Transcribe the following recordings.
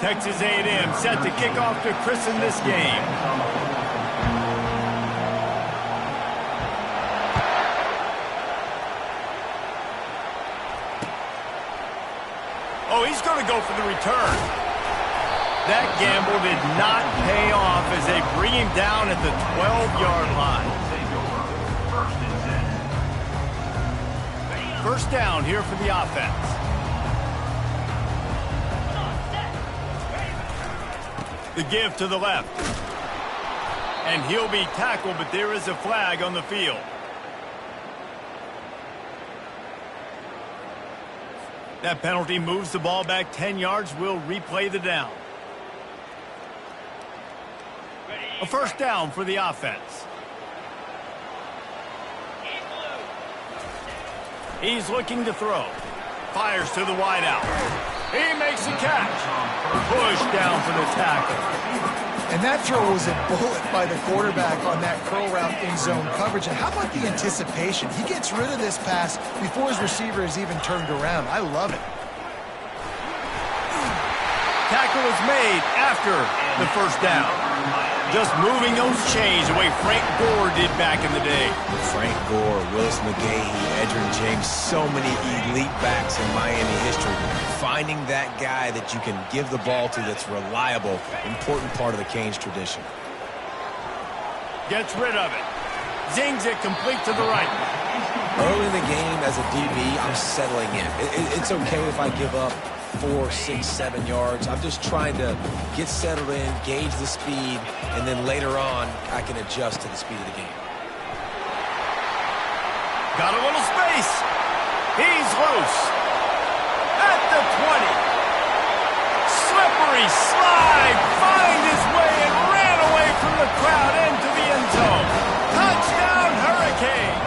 Texas A&M set to kick off to christen this game. Oh, he's going to go for the return. That gamble did not pay off as they bring him down at the 12-yard line. First down here for the offense. The give to the left. And he'll be tackled, but there is a flag on the field. That penalty moves the ball back 10 yards. We'll replay the down. A first down for the offense. He's looking to throw. Fires to the wideout. He makes the catch. Push down for the tackle. And that throw was a bullet by the quarterback on that curl route in zone coverage. And how about the anticipation? He gets rid of this pass before his receiver is even turned around. I love it. Tackle is made after the first down. Just moving those chains the way Frank Gore did back in the day. Frank Gore, Willis McGahee, Edgerrin James, so many elite backs in Miami history. Finding that guy that you can give the ball to that's reliable, important part of the Canes tradition. Gets rid of it. Zings it complete to the right. Early in the game as a DB, I'm settling in. It's okay if I give up 4, 6, 7 yards. I'm just trying to get settled in, gauge the speed, and then later on, I can adjust to the speed of the game. Got a little space. He's loose. At the 20. Slippery slide. Find his way and ran away from the crowd into the end zone. Touchdown, Hurricane.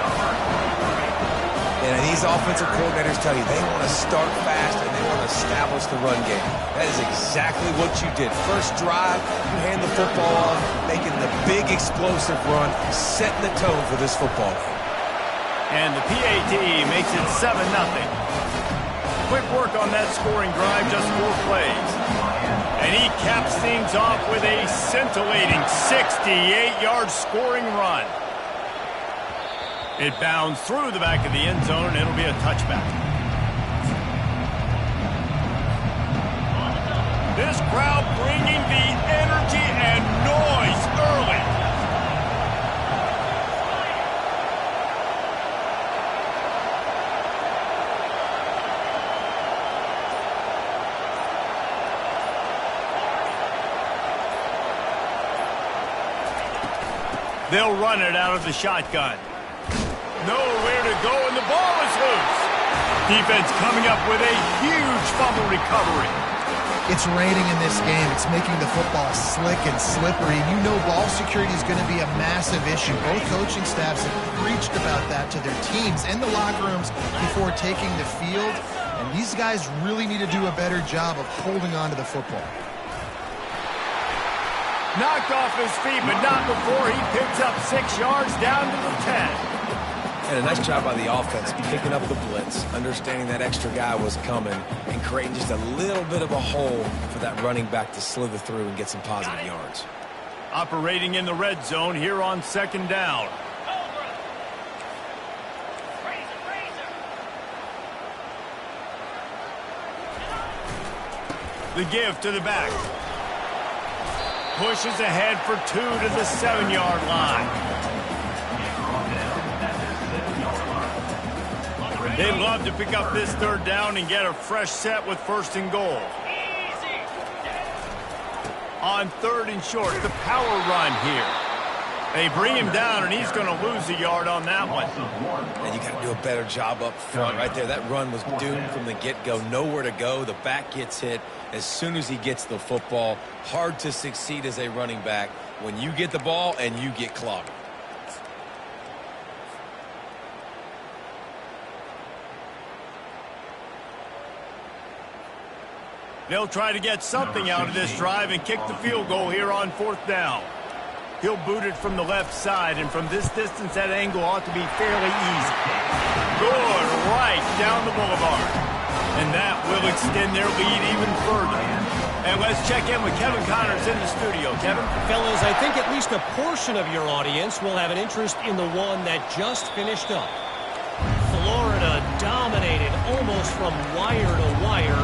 And these offensive coordinators tell you they want to start fast and they want to establish the run game. That is exactly what you did. First drive, you hand the football off, making the big explosive run, setting the tone for this football game. And the PAT makes it 7-0. Quick work on that scoring drive, just 4 plays. And he caps things off with a scintillating 68-yard scoring run. It bounds through the back of the end zone, and it'll be a touchback. This crowd bringing the energy and noise early. They'll run it out of the shotgun. Nowhere to go, and the ball is loose. Defense coming up with a huge fumble recovery. It's raining in this game. It's making the football slick and slippery. You know ball security is going to be a massive issue. Both coaching staffs have preached about that to their teams in the locker rooms before taking the field. And these guys really need to do a better job of holding on to the football. Knocked off his feet, but not before he picks up 6 yards down to the 10. And a nice job by the offense, picking up the blitz, understanding that extra guy was coming, and creating just a little bit of a hole for that running back to slither through and get some positive yards. Operating in the red zone here on second down. The give to the back. Pushes ahead for 2 to the 7-yard line. They'd love to pick up this third down and get a fresh set with 1st and goal. On 3rd and short, the power run here. They bring him down, and he's going to lose a yard on that one. And you got to do a better job up front right there. That run was doomed from the get-go. Nowhere to go. The back gets hit as soon as he gets the football. Hard to succeed as a running back when you get the ball and you get clogged. They'll try to get something out of this drive and kick the field goal here on 4th down. He'll boot it from the left side, and from this distance, that angle ought to be fairly easy. Good right down the boulevard. And that will extend their lead even further. And let's check in with Kevin Connors in the studio. Kevin? Fellas, I think at least a portion of your audience will have an interest in the one that just finished up. Florida dominated almost from wire to wire.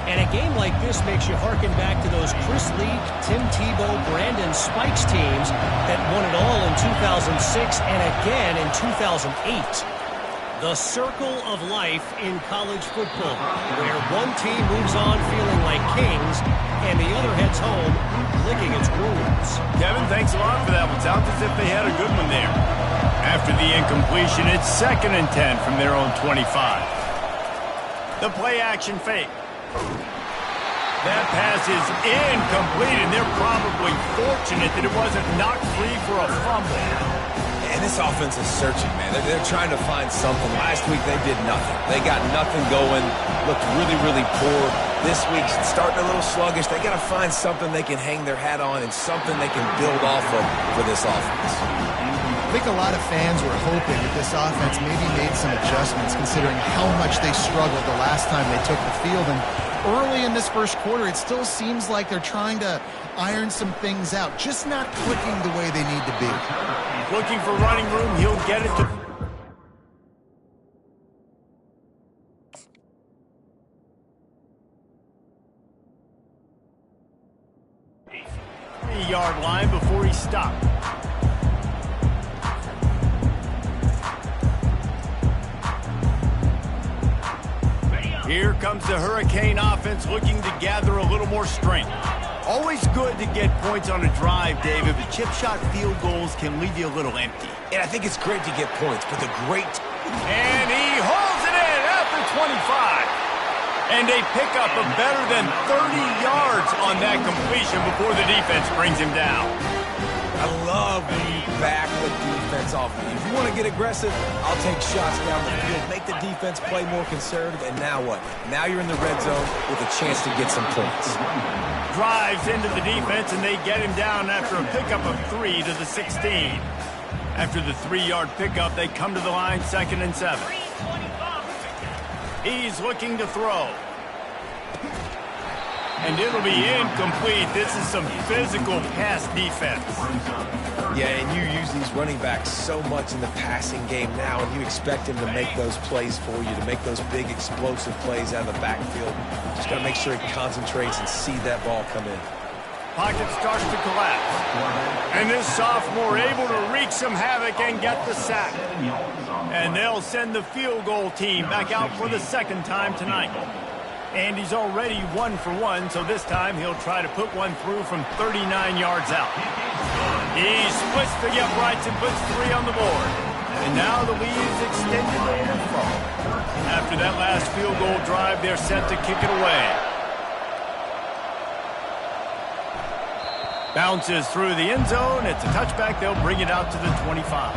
And a game like this makes you harken back to those Chris Leak, Tim Tebow, Brandon Spikes teams that won it all in 2006 and again in 2008. The circle of life in college football, where one team moves on feeling like kings and the other heads home licking its wounds. Kevin, thanks a lot for that one. Sounds as if they had a good one there. After the incompletion, it's 2nd and 10 from their own 25. The play action fake. That pass is incomplete, and they're probably fortunate that it wasn't knocked free for a fumble. And this offense is searching, man. They're trying to find something. Last week, they did nothing. They got nothing going, looked really, really poor. This week's starting a little sluggish. They got to find something they can hang their hat on and something they can build off of for this offense. I think a lot of fans were hoping that this offense maybe made some adjustments considering how much they struggled the last time they took the field. And early in this first quarter, it still seems like they're trying to iron some things out, just not clicking the way they need to be. Looking for running room, he'll get it to... Yard line before he stopped. Here comes the Hurricane offense looking to gather a little more strength. Always good to get points on a drive, David, but chip shot field goals can leave you a little empty. And I think it's great to get points, but the great... And he holds it in after 25. And they pick up a better than 30 yards on that completion before the defense brings him down. I love when you back the defense off. If you want to get aggressive, I'll take shots down the field, make the defense play more conservative, and now what? Now you're in the red zone with a chance to get some points. Drives into the defense, and they get him down after a pickup of 3 to the 16. After the 3-yard pickup, they come to the line 2nd and 7. He's looking to throw. And it'll be incomplete. This is some physical pass defense. Yeah, and you use these running backs so much in the passing game now, and you expect him to make those plays for you, to make those big explosive plays out of the backfield. Just got to make sure he concentrates and see that ball come in. Pocket starts to collapse. And this sophomore able to wreak some havoc and get the sack. And they'll send the field goal team back out for the 2nd time tonight. And he's already 1 for 1, so this time he'll try to put one through from 39 yards out. He splits the uprights and puts 3 on the board. And now the lead is extended over 4. After that last field goal drive, they're set to kick it away. Bounces through the end zone. It's a touchback. They'll bring it out to the 25.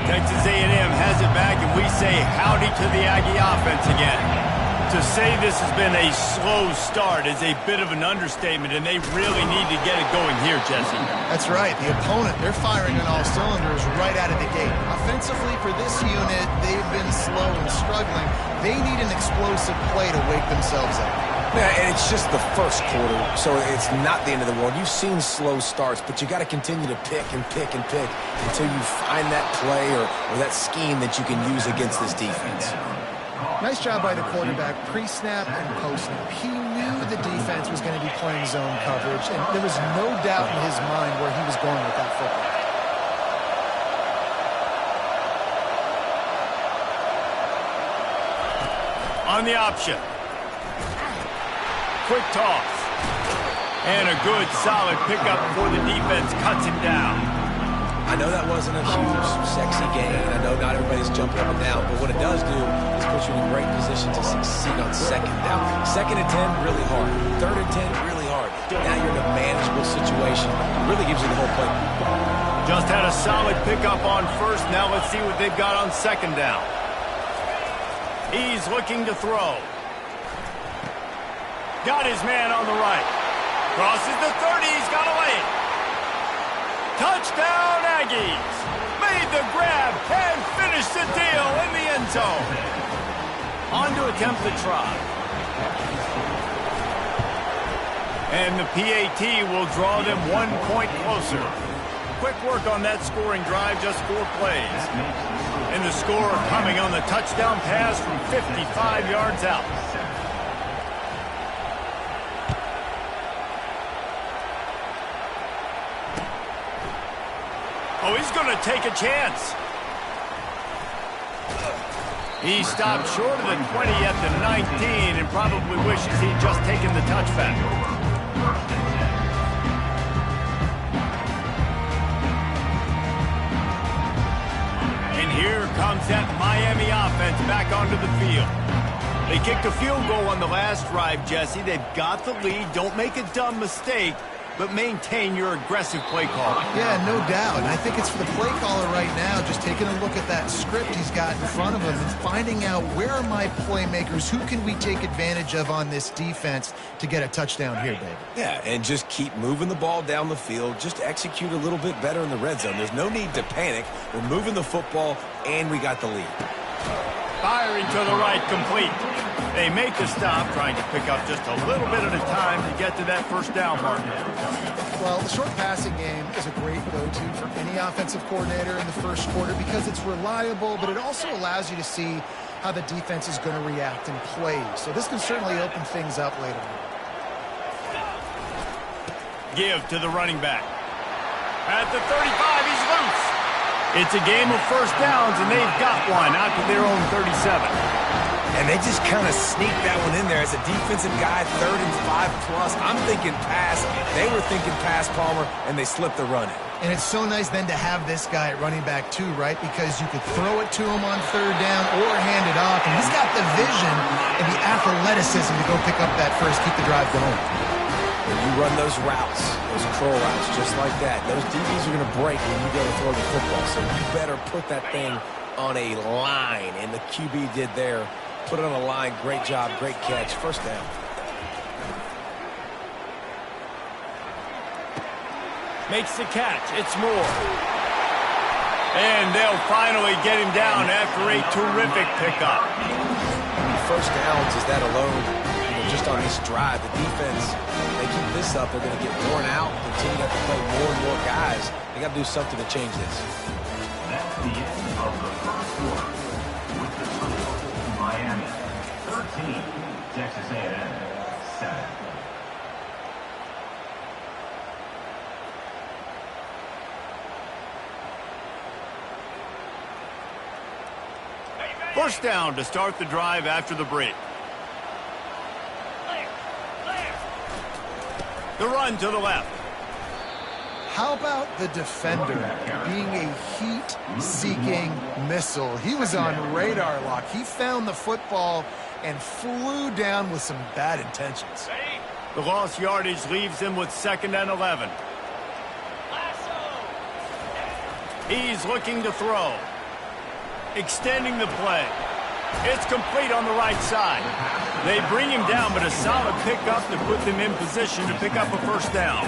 Texas A&M has it back, and we say howdy to the Aggie offense again. To say this has been a slow start is a bit of an understatement, and they really need to get it going here, Jesse. That's right. The opponent, they're firing on all cylinders right out of the gate. Offensively, for this unit, they've been slow and struggling. They need an explosive play to wake themselves up. Yeah, and it's just the first quarter, so it's not the end of the world. You've seen slow starts, but you got to continue to pick and pick and pick until you find that play or that scheme that you can use against this defense. Nice job by the quarterback, pre-snap and post-snap. He knew the defense was going to be playing zone coverage, and there was no doubt in his mind where he was going with that football. On the option. Quick toss. And a good, solid pickup before the defense cuts him down. I know that wasn't a huge, sexy game, and I know not everybody's jumping up and down, but what it does do is put you in a great position to succeed on 2nd down. 2nd and 10, really hard. 3rd and 10, really hard. Now you're in a manageable situation. It really gives you the whole play. Just had a solid pickup on 1st. Now let's see what they've got on 2nd down. He's looking to throw. Got his man on the right. Crosses the 30. He's got a lane. Touchdown, Aggies! Made the grab and finished the deal in the end zone. On to attempt the try. And the PAT will draw them 1 point closer. Quick work on that scoring drive, just 4 plays. And the score coming on the touchdown pass from 55 yards out. Oh, he's going to take a chance. He stopped short of the 20 at the 19 and probably wishes he'd just taken the touchback. And here comes that Miami offense back onto the field. They kicked a field goal on the last drive, Jesse. They've got the lead. Don't make a dumb mistake, but maintain your aggressive play call. Yeah, no doubt. And I think it's for the play caller right now, just taking a look at that script he's got in front of him and finding out where are my playmakers, who can we take advantage of on this defense to get a touchdown here, baby. Yeah, and just keep moving the ball down the field. Just execute a little bit better in the red zone. There's no need to panic. We're moving the football, and we got the lead. Firing to the right, complete. They make the stop, trying to pick up just a little bit at a time to get to that first down mark. Well, the short passing game is a great go-to for any offensive coordinator in the first quarter because it's reliable, but it also allows you to see how the defense is going to react and play. So this can certainly open things up later on. Give to the running back. At the 35, he's loose. It's a game of first downs, and they've got one out to their own 37. And they just kind of sneaked that one in there. As a defensive guy, 3rd and 5+. I'm thinking pass. They were thinking pass, Palmer, and they slipped the run in. And it's so nice then to have this guy at running back too, right? Because you could throw it to him on 3rd down or hand it off. And he's got the vision and the athleticism to go pick up that first, keep the drive going. When you run those routes, those curl routes, just like that, those DBs are going to break when you go to throw the football. So you better put that thing on a line. And the QB did there. Put it on a line. Great job. Great catch. First down. Makes the catch. It's Moore. And they'll finally get him down after a terrific pickup. First downs is that alone. Just on this drive, the defense, they keep this up, they're going to get worn out, continue to have to play more and more guys. They got to do something to change this. That's the end of the first quarter. With the score, Miami 13, Texas A&M 7. First down to start the drive after the break. The run to the left. How about the defender being a heat-seeking missile? He was on radar lock. He found the football and flew down with some bad intentions. The lost yardage leaves him with 2nd and 11. He's looking to throw. Extending the play. It's complete on the right side. They bring him down, but a solid pickup to put them in position to pick up a first down.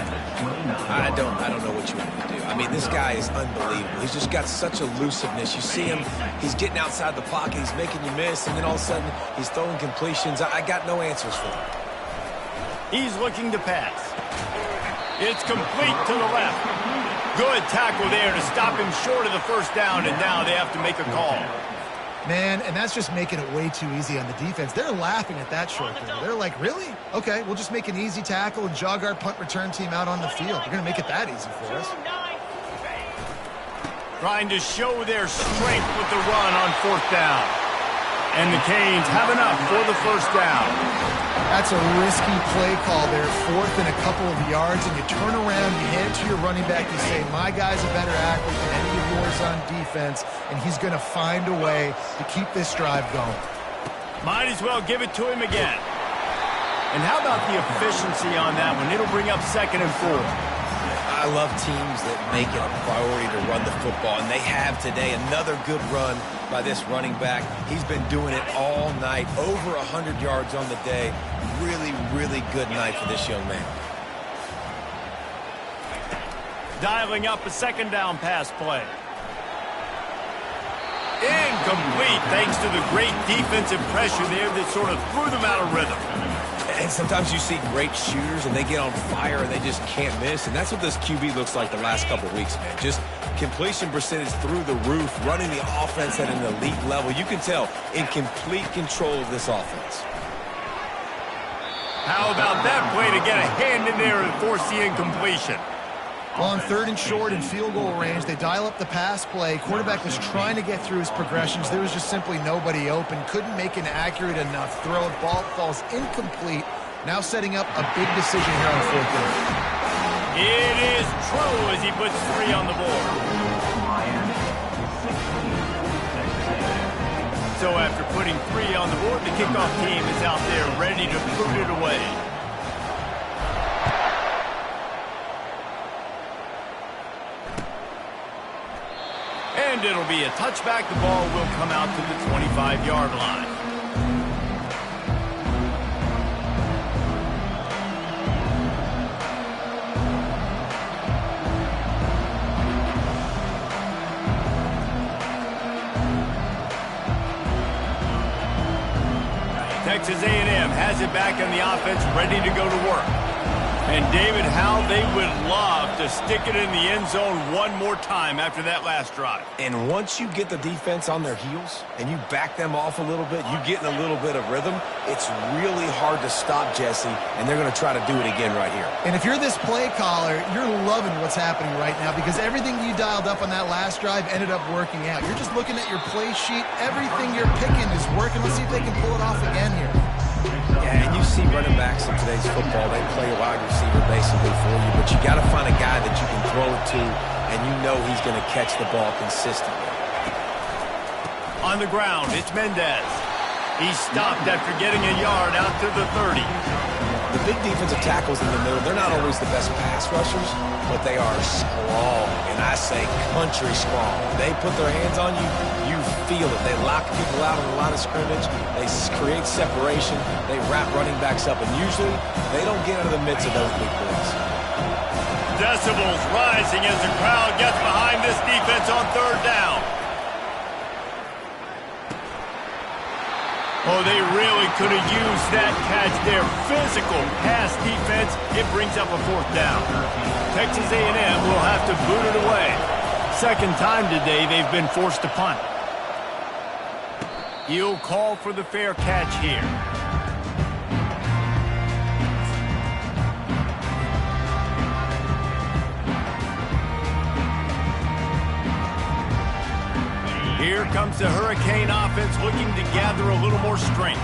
I don't know what you want to do. I mean, this guy is unbelievable. He's just got such elusiveness. You see him, he's getting outside the pocket, he's making you miss, and then all of a sudden, he's throwing completions. I got no answers for him. He's looking to pass. It's complete to the left. Good tackle there to stop him short of the first down, and now they have to make a call. Man, and that's just making it way too easy on the defense. They're laughing at that short throw. They're like, really? Okay, we'll just make an easy tackle and jog our punt return team out on the field. They're going to make it that easy for us. Trying to show their strength with the run on 4th down. And the Canes have enough for the first down. That's a risky play call there, 4th and a couple of yards, and you turn around, you hand it to your running back, you say, my guy's a better athlete than any of yours on defense, and he's going to find a way to keep this drive going. Might as well give it to him again. And how about the efficiency on that one? It'll bring up 2nd and 4. I love teams that make it a priority to run the football, and they have today. Another good run by this running back. He's been doing it all night, over 100 yards on the day. Really, really good night for this young man. Dialing up a second down pass play. Incomplete thanks to the great defensive pressure there that sort of threw them out of rhythm. And sometimes you see great shooters and they get on fire and they just can't miss. And that's what this QB looks like the last couple of weeks, man. Just completion percentage through the roof, running the offense at an elite level. You can tell in complete control of this offense. How about that play to get a hand in there and force the incompletion? Well, on 3rd and short and field goal range, they dial up the pass play. Quarterback was trying to get through his progressions. There was just simply nobody open. Couldn't make an accurate enough throw. Ball falls incomplete. Now setting up a big decision here on 4th down. It is true as he puts 3 on the board. Miami 16, Texas A&M. So after putting 3 on the board, the kickoff team is out there ready to boot it away. And it'll be a touchback. The ball will come out to the 25-yard line. Texas A&M has it back on the offense, ready to go to work. And David, how they would love to stick it in the end zone one more time after that last drive. And once you get the defense on their heels and you back them off a little bit, you get in a little bit of rhythm, it's really hard to stop, Jesse, and they're going to try to do it again right here. And if you're this play caller, you're loving what's happening right now because everything you dialed up on that last drive ended up working out. You're just looking at your play sheet. Everything you're picking is working. Let's see if they can pull it off again here. Yeah, and you see running backs in today's football, they play a wide receiver basically for you, but you got to find a guy that you can throw it to, and you know he's going to catch the ball consistently. On the ground, it's Mendez. He stopped after getting a yard out to the 30. The big defensive tackles in the middle, they're not always the best pass rushers, but they are strong, and I say country strong. They put their hands on you, you feel it. They lock people out on the line of scrimmage. They create separation. They wrap running backs up, and usually they don't get out of the midst of those big boys. Decibels rising as the crowd gets behind this defense on 3rd down. Oh, they really could have used that catch there. Physical pass defense. It brings up a 4th down. Texas A&M will have to boot it away. Second time today they've been forced to punt. He'll call for the fair catch here. Here comes the Hurricane offense looking to gather a little more strength.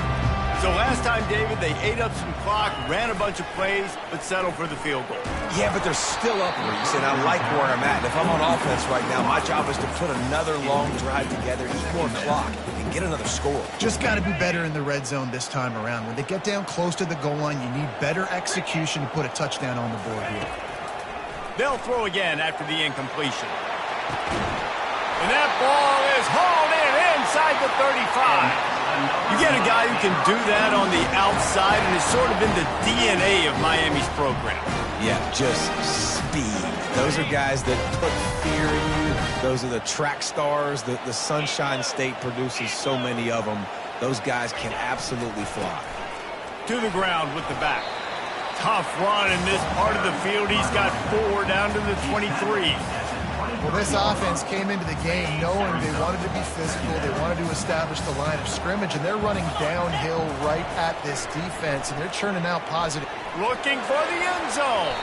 So last time, David, they ate up some clock, ran a bunch of plays, but settled for the field goal. Yeah, but they're still up, Reese, and I like where I'm at. If I'm on offense right now, my job is to put another long drive together, eat more clock, and get another score. Just got to be better in the red zone this time around. When they get down close to the goal line, you need better execution to put a touchdown on the board here. They'll throw again after the incompletion. And that ball is hauled in inside the 35. You get a guy who can do that on the outside, and it's sort of in the DNA of Miami's program. Yeah, just speed. Those are guys that put fear in you. Those are the track stars. The Sunshine State produces so many of them. Those guys can absolutely fly. To the ground with the back. Tough run in this part of the field. He's got 4 down to the 23. Well, this offense came into the game knowing they wanted to be physical, they wanted to establish the line of scrimmage, and they're running downhill right at this defense, and they're churning out positive. Looking for the end zone.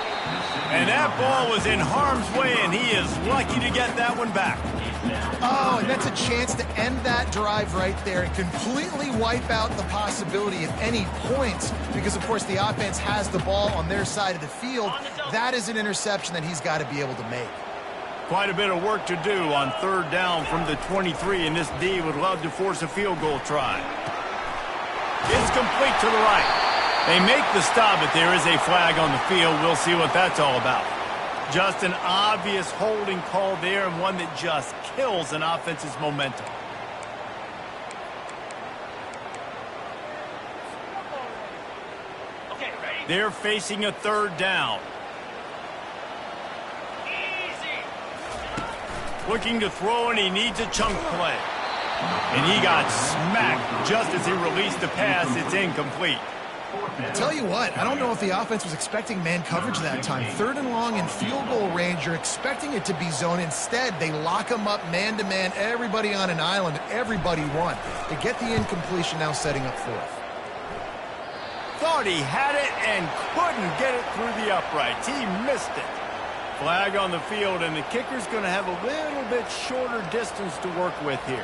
And that ball was in harm's way, and he is lucky to get that one back. Oh, and that's a chance to end that drive right there and completely wipe out the possibility of any points because, of course, the offense has the ball on their side of the field. That is an interception that he's got to be able to make. Quite a bit of work to do on 3rd down from the 23, and this D would love to force a field goal try. It's complete to the right. They make the stop, but there is a flag on the field. We'll see what that's all about. Just an obvious holding call there, and one that just kills an offense's momentum. They're facing a 3rd down. Looking to throw, and he needs a chunk play. And he got smacked just as he released the pass. It's incomplete. I'll tell you what, I don't know if the offense was expecting man coverage that time. 3rd and long in field goal range, you're expecting it to be zone. Instead, they lock him up man-to-man, everybody on an island, everybody won. They get the incompletion, now setting up 4th. Thought he had it and couldn't get it through the uprights. He missed it. Flag on the field, and the kicker's going to have a little bit shorter distance to work with here.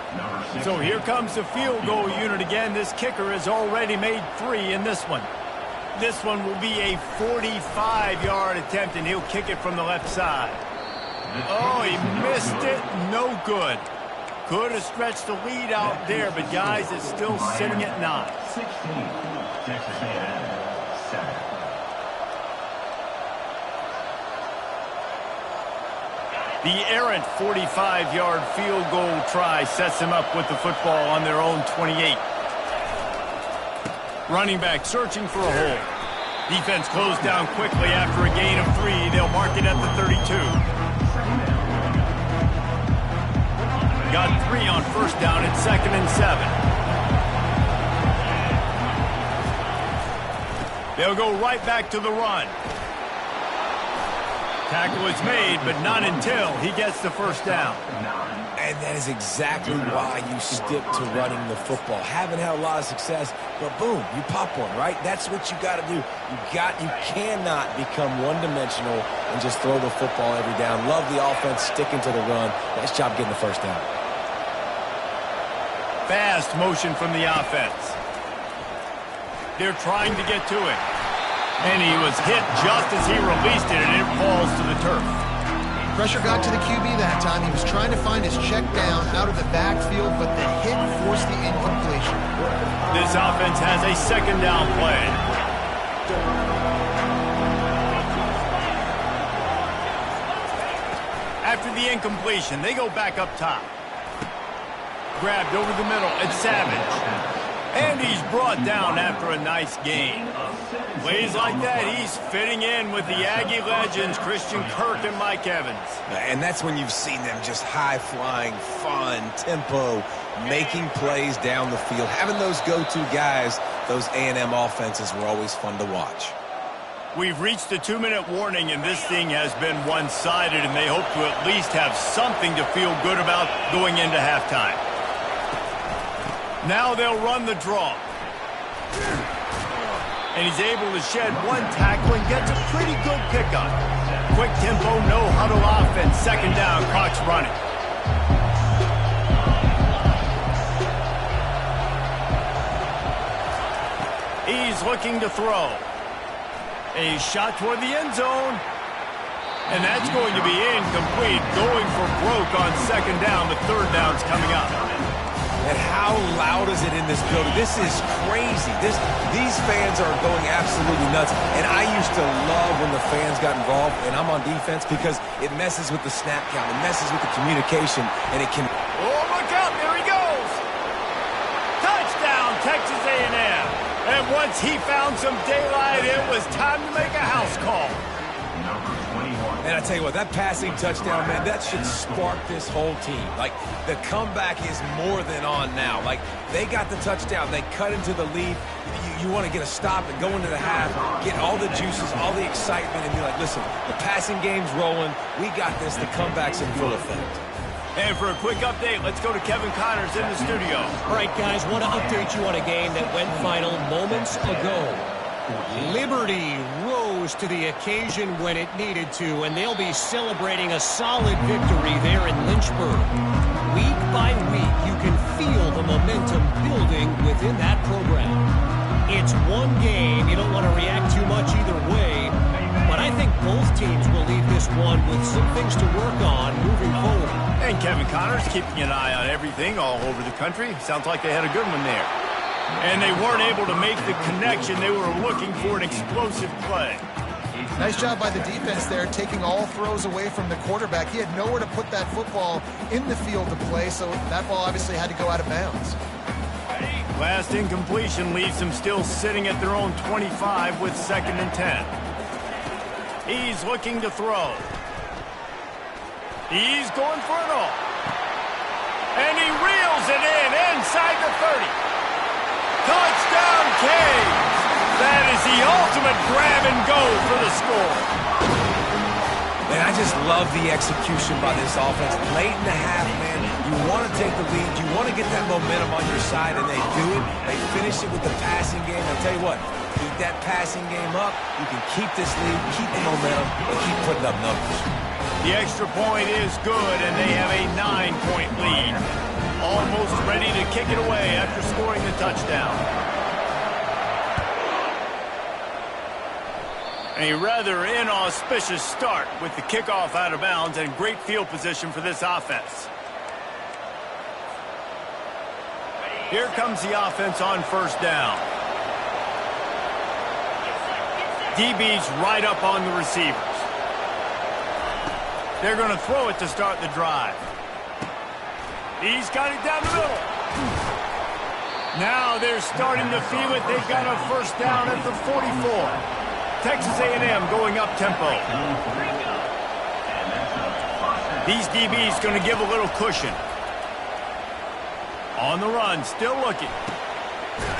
So here comes the field goal unit again. This kicker has already made 3 in this one. This one will be a 45-yard attempt, and he'll kick it from the left side. Oh, he missed it. No good. Could have stretched the lead out there, but guys, it's still sitting at 9. 16, Texas A&M, 7. The errant 45-yard field goal try sets them up with the football on their own 28. Running back searching for a hole. Defense closed down quickly after a gain of 3. They'll mark it at the 32. Got 3 on first down at 2nd and 7. They'll go right back to the run. Tackle is made, but not until he gets the first down. And that is exactly why you stick to running the football. Haven't had a lot of success, but boom, you pop one, right? That's what you got to do. You cannot become one-dimensional and just throw the football every down. Love the offense sticking to the run. Nice job getting the first down. Fast motion from the offense. They're trying to get to it. And he was hit just as he released it, and it falls to the turf. Pressure got to the QB that time. He was trying to find his check down out of the backfield, but the hit forced the incompletion. This offense has a 2nd down play. After the incompletion, they go back up top. Grabbed over the middle. It's Savage. And he's brought down after a nice gain. Plays like that, he's fitting in with the Aggie legends, Christian Kirk and Mike Evans. And that's when you've seen them just high-flying, fun, tempo, making plays down the field. Having those go-to guys, those A&M offenses were always fun to watch. We've reached the 2-minute warning, and this thing has been one-sided, and they hope to at least have something to feel good about going into halftime. Now they'll run the draw. And he's able to shed 1 tackle and gets a pretty good pickup. Quick tempo, no huddle offense. 2nd down, clock's running. He's looking to throw. A shot toward the end zone. And that's going to be incomplete. Going for broke on 2nd down. The 3rd down's coming up. And how loud is it in this building? This is crazy. These fans are going absolutely nuts. And I used to love when the fans got involved, and I'm on defense, because it messes with the snap count. It messes with the communication, and it can... Oh, look out. There he goes. Touchdown, Texas A&M. And once he found some daylight, it was time to make a house call. And I tell you what, that passing touchdown, man, that should spark this whole team. Like, the comeback is more than on now. Like, they got the touchdown. They cut into the lead. You want to get a stop and go into the half, get all the juices, all the excitement, and be like, listen, the passing game's rolling. We got this. The comeback's in full effect. And for a quick update, let's go to Kevin Connors in the studio. All right, guys, want to update you on a game that went final moments ago. Liberty rose to the occasion when it needed to, and they'll be celebrating a solid victory there in Lynchburg. Week by week, you can feel the momentum building within that program. It's one game. You don't want to react too much either way, but I think both teams will leave this one with some things to work on moving forward. And Kevin Connors keeping an eye on everything all over the country. Sounds like they had a good one there. And they weren't able to make the connection. They were looking for an explosive play. Nice job by the defense there, taking all throws away from the quarterback. He had nowhere to put that football in the field to play, so that ball obviously had to go out of bounds. Last incompletion leaves them still sitting at their own 25 with 2nd and 10. He's looking to throw. He's going for it all. inside the 30. Touchdown, Canes! That is the ultimate grab and go for the score. Man, I just love the execution by this offense. Late in the half, man, you want to take the lead. You want to get that momentum on your side, and they do it. They finish it with the passing game. I'll tell you what, keep that passing game up. You can keep this lead, keep the momentum, and keep putting up numbers. The extra point is good, and they have a 9-point lead. Almost ready to kick it away after scoring the touchdown. A rather inauspicious start with the kickoff out of bounds and great field position for this offense. Here comes the offense on first down. DB's right up on the receivers. They're going to throw it to start the drive. He's got it down the middle. Now they're starting to feel it. They've got a first down at the 44. Texas A&M going up tempo. These DBs going to give a little cushion. On the run, still looking.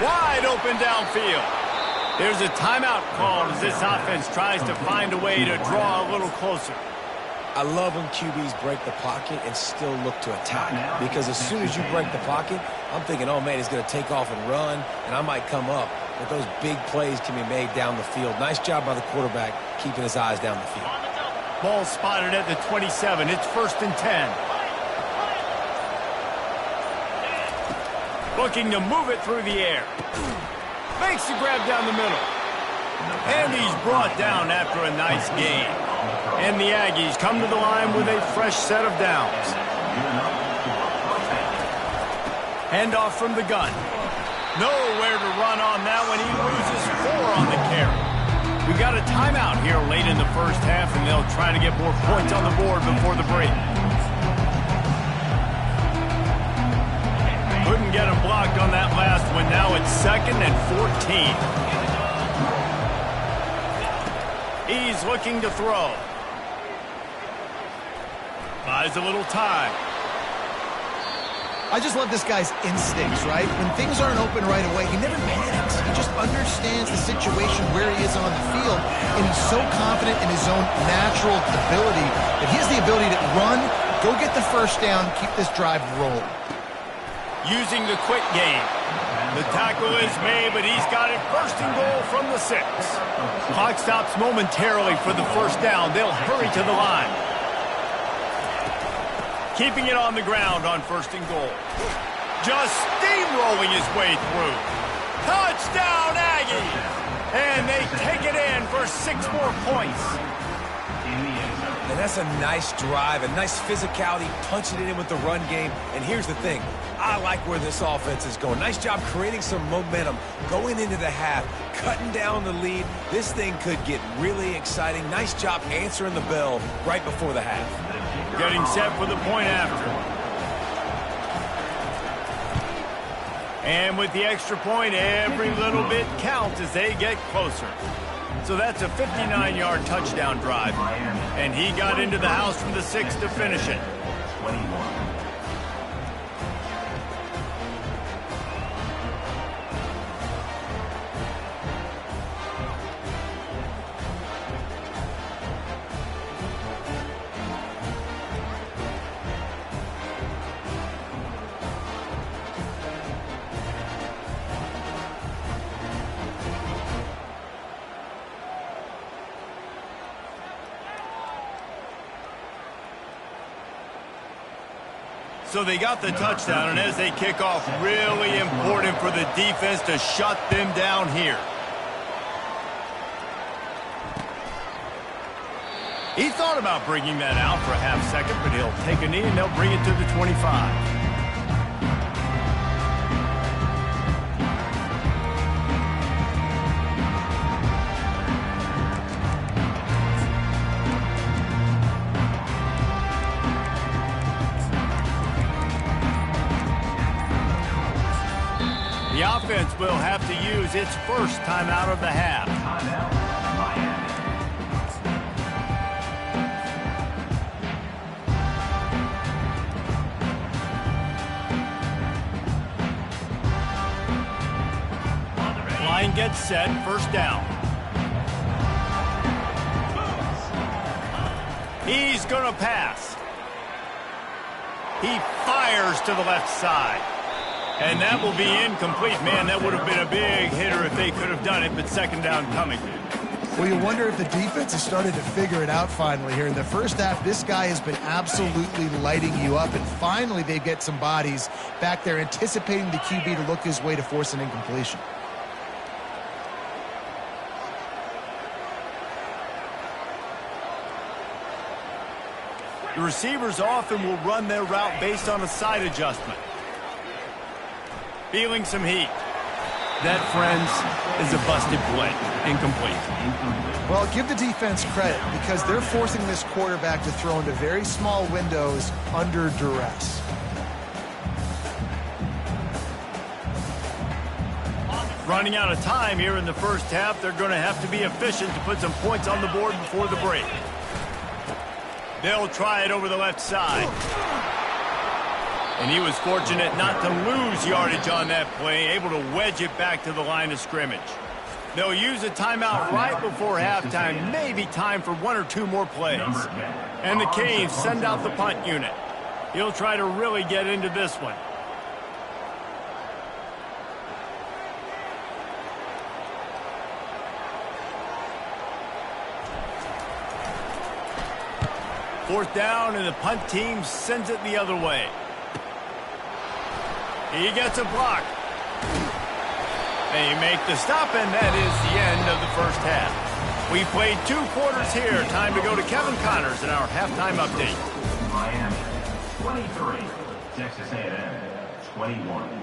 Wide open downfield. There's a timeout called as this offense tries to find a way to draw a little closer. I love when QBs break the pocket and still look to attack. Because as soon as you break the pocket, I'm thinking, oh, man, he's going to take off and run, and I might come up. But those big plays can be made down the field. Nice job by the quarterback keeping his eyes down the field. Ball spotted at the 27. It's 1st and 10. Looking to move it through the air. Makes the grab down the middle. And he's brought down after a nice gain. And the Aggies come to the line with a fresh set of downs. Handoff from the gun. Nowhere to run on that one. He loses 4 on the carry. We got a timeout here late in the first half, and they'll try to get more points on the board before the break. Couldn't get him blocked on that last one. Now it's 2nd and 14. He's looking to throw. Buys a little time. I just love this guy's instincts, right? When things aren't open right away, he never panics. He just understands the situation where he is on the field, and he's so confident in his own natural ability that he has the ability to run, go get the first down, keep this drive rolling. Using the quick game. The tackle is made, but he's got it 1st and goal from the 6. Clock stops momentarily for the first down. They'll hurry to the line. Keeping it on the ground on 1st and goal. Just steamrolling his way through. Touchdown, Aggies! And they take it in for 6 more points. And that's a nice drive, a nice physicality, punching it in with the run game. And here's the thing. I like where this offense is going. Nice job creating some momentum, going into the half, cutting down the lead. This thing could get really exciting. Nice job answering the bell right before the half. Getting set for the point after. And with the extra point, every little bit counts as they get closer. So that's a 59-yard touchdown drive. And he got into the house from the 6 to finish it. 21. So they got the touchdown, and as they kick off, really important for the defense to shut them down here. He thought about bringing that out for a half second, but he'll take a knee and they'll bring it to the 25. The offense will have to use its first timeout of the half. Timeout, Miami. Line gets set, first down. He's going to pass. He fires to the left side. And that will be incomplete. Man, that would have been a big hitter if they could have done it, but second down coming. Well, you wonder if the defense has started to figure it out finally here. In the first half, this guy has been absolutely lighting you up, and finally they get some bodies back there anticipating the QB to look his way to force an incompletion. The receivers often will run their route based on a side adjustment. Feeling some heat. That, friends, is a busted play. Incomplete. Well, give the defense credit because they're forcing this quarterback to throw into very small windows under duress. Running out of time here in the first half, they're going to have to be efficient to put some points on the board before the break. They'll try it over the left side. And he was fortunate not to lose yardage on that play, able to wedge it back to the line of scrimmage. They'll use a timeout right before halftime, maybe time for one or two more plays. And the Canes send out the punt unit. He'll try to really get into this one. Fourth down, and the punt team sends it the other way. He gets a block. They make the stop, and that is the end of the first half. We played 2 quarters here. Time to go to Kevin Connors in our halftime update. Miami, 23. Texas A&M, 21.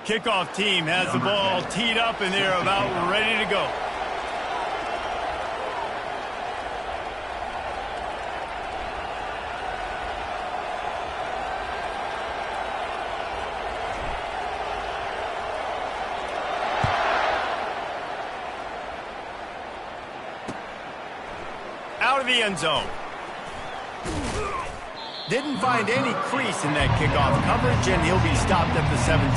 Kickoff team has the ball teed up, and they're about ready to go. Out of the end zone. Didn't find any crease in that kickoff coverage, and he'll be stopped at the 17.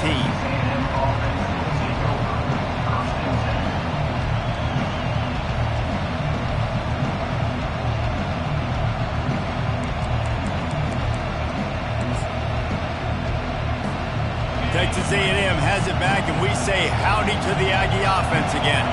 Texas A&M has it back, and we say howdy to the Aggie offense again.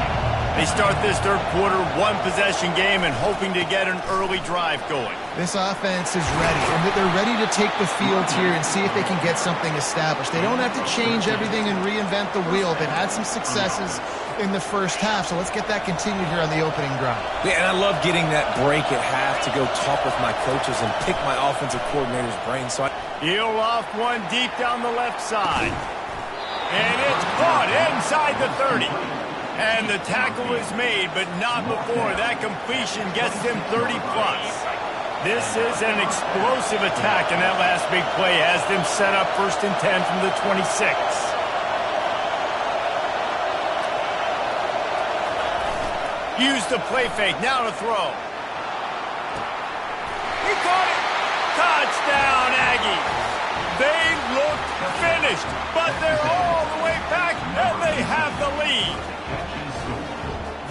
They start this third quarter, 1-possession game, and hoping to get an early drive going. This offense is ready, and they're ready to take the field here and see if they can get something established. They don't have to change everything and reinvent the wheel. They've had some successes in the first half, so let's get that continued here on the opening drive. Yeah, and I love getting that break at half to go talk with my coaches and pick my offensive coordinator's brain. He'll loft one deep down the left side. And it's caught inside the 30. And the tackle is made, but not before that completion gets him 30-plus. This is an explosive attack, and that last big play has them set up 1st and 10 from the 26. Use the play fake, now to throw. He caught it! Touchdown, Aggie! They look finished, but they're all the way back, and they have the lead.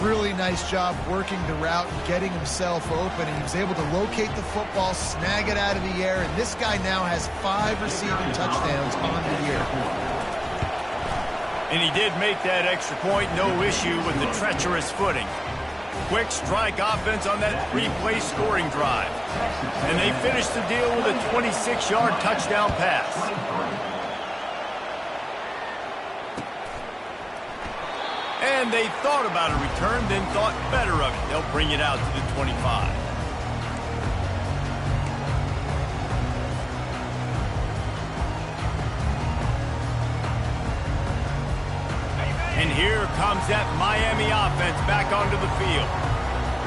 Really nice job working the route and getting himself open. He was able to locate the football, snag it out of the air, and this guy now has 5 receiving touchdowns on the year. And he did make that extra point, no issue with the treacherous footing. Quick strike offense on that 3-play scoring drive. And they finished the deal with a 26-yard touchdown pass. And they thought about a return, then thought better of it. They'll bring it out to the 25. And here comes that Miami offense back onto the field.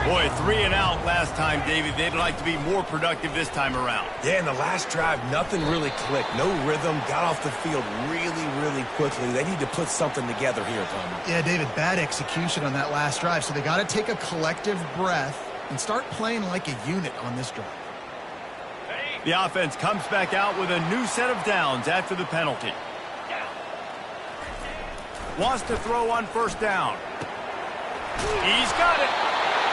Boy, 3 and out last time, David. They'd like to be more productive this time around. Yeah, in the last drive, nothing really clicked. No rhythm, got off the field really, really quickly. They need to put something together here, Palmer. Yeah, David, bad execution on that last drive, so they got to take a collective breath and start playing like a unit on this drive. The offense comes back out with a new set of downs after the penalty. Wants to throw on first down. He's got it.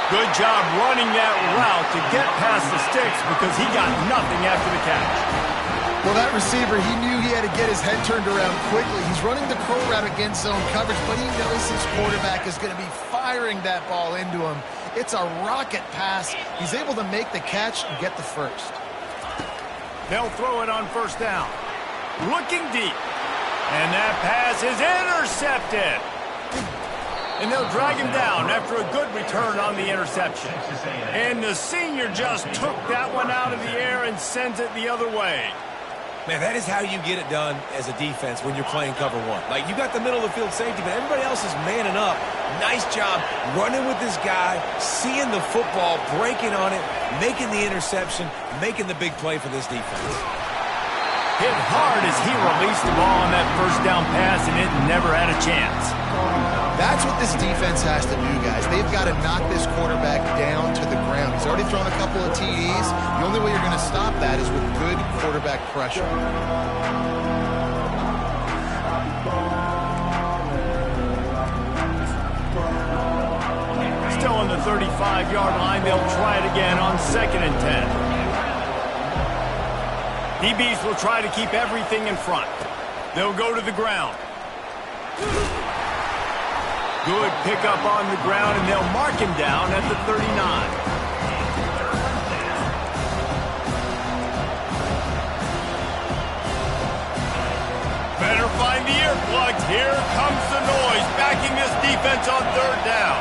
Good job running that route to get past the sticks because he got nothing after the catch. Well, that receiver, he knew he had to get his head turned around quickly. He's running the crow route against zone coverage, but he knows his quarterback is going to be firing that ball into him. It's a rocket pass. He's able to make the catch and get the first. They'll throw it on first down. Looking deep. And that pass is intercepted. And they'll drag him down after a good return on the interception. And the senior just took that one out of the air and sends it the other way. Man, that is how you get it done as a defense when you're playing cover one. Like, you got the middle of the field safety, but everybody else is manning up. Nice job running with this guy, seeing the football, breaking on it, making the interception, making the big play for this defense. Hit hard as he released the ball on that first down pass, and it never had a chance. That's what this defense has to do, guys. They've got to knock this quarterback down to the ground. He's already thrown a couple of TDs. The only way you're going to stop that is with good quarterback pressure. Still on the 35-yard line. They'll try it again on 2nd and 10. DBs will try to keep everything in front. They'll go to the ground. Good pickup on the ground, and they'll mark him down at the 39. Better find the earplugs. Here comes the noise, backing this defense on 3rd down.